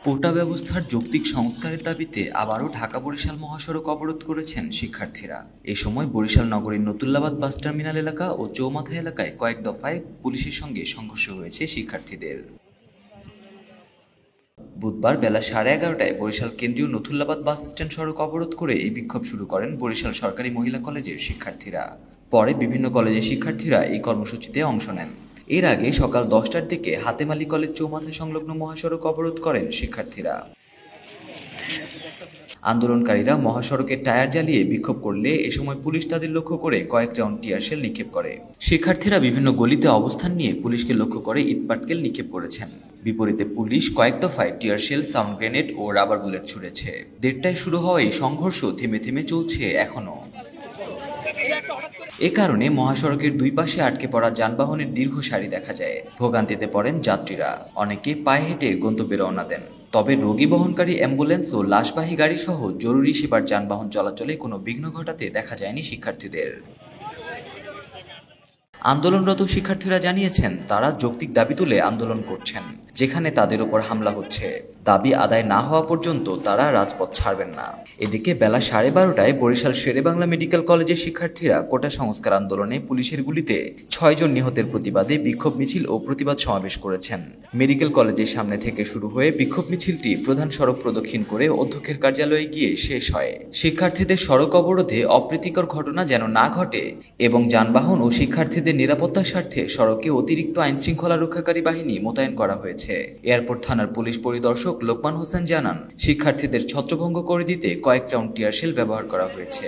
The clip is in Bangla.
কোটা ব্যবস্থার যৌক্তিক সংস্কারের দাবিতে আবারও ঢাকা বরিশাল মহাসড়ক অবরোধ করেছেন শিক্ষার্থীরা। এ সময় বরিশাল নগরীর নতুল্লাবাদ বাস টার্মিনাল এলাকা ও চৌমাথা এলাকায় কয়েক দফায় পুলিশের সঙ্গে সংঘর্ষ হয়েছে শিক্ষার্থীদের। বুধবার বেলা 11:30টায় বরিশাল কেন্দ্রীয় নথুল্লাবাদ বাস স্ট্যান্ড সড়ক অবরোধ করে এই বিক্ষোভ শুরু করেন বরিশাল সরকারি মহিলা কলেজের শিক্ষার্থীরা। পরে বিভিন্ন কলেজের শিক্ষার্থীরা এই কর্মসূচিতে অংশ নেন। এর আগে সকাল 10টার দিকে হাতেম আলী কলেজ চৌমাথা সংলগ্ন মহাসড়ক অবরোধ করেন শিক্ষার্থীরা। আন্দোলনকারীরা মহাসড়কে টায়ার জ্বালিয়ে বিক্ষোভ করলে এ সময় পুলিশ তাদের লক্ষ্য করে কয়েক রাউন্ড টিয়ারশেল নিক্ষেপ করে। শিক্ষার্থীরা বিভিন্ন গলিতে অবস্থান নিয়ে পুলিশকে লক্ষ্য করে ইটপাটকেল নিক্ষেপ করেছেন। বিপরীতে পুলিশ কয়েক দফায় টিয়ারশেল, সাউন্ড গ্রেনেড ও রাবার বুলেট ছুড়েছে। 1:30টায় শুরু হওয়া এই সংঘর্ষ থেমে থেমে চলছে এখনো। এ কারণে মহাসড়কের দুই পাশে আটকে পড়া যানবাহনের দীর্ঘ সারি দেখা যায়। ভোগান্তিতে পড়েন যাত্রীরা, অনেকে পায়ে হেঁটে গন্তব্যে রওনা দেন। তবে রোগী বহনকারী অ্যাম্বুলেন্স ও লাশবাহী গাড়ি সহ জরুরি সেবার যানবাহন চলাচলে কোনো বিঘ্ন ঘটাতে দেখা যায়নি শিক্ষার্থীদের। আন্দোলনরত শিক্ষার্থীরা জানিয়েছেন তারা যৌক্তিক দাবি তুলে আন্দোলন করছেন, যেখানে তাদের উপর হামলা হচ্ছে। দাবি আদায় না হওয়া পর্যন্ত তারা রাজপথ ছাড়বেন না। এদিকে বেলা 12:30টায় বরিশাল শেরেবাংলা মেডিকেল কলেজের শিক্ষার্থীরা কোটা সংস্কার আন্দোলনে পুলিশের গুলিতে 6 জন নিহতের প্রতিবাদে বিক্ষোভ মিছিল ও প্রতিবাদ সমাবেশ করেছেন। মেডিকেল কলেজের সামনে থেকে শুরু হয়ে বিক্ষোভ মিছিলটি প্রধান সড়ক প্রদক্ষিণ করে অধ্যক্ষের কার্যালয়ে গিয়ে শেষ হয়। শিক্ষার্থীদের সড়ক অবরোধে অপ্রীতিকর ঘটনা যেন না ঘটে এবং যানবাহন ও শিক্ষার্থীদের নিরাপত্তার স্বার্থে সড়কে অতিরিক্ত আইনশৃঙ্খলা রক্ষাকারী বাহিনী মোতায়েন করা হয়েছে। এয়ারপোর্ট থানার পুলিশ পরিদর্শক লোকমান হোসেন জানান, শিক্ষার্থীদের ছত্রভঙ্গ করে দিতে কয়েক রাউন্ড টিয়ারশেল ব্যবহার করা হয়েছে।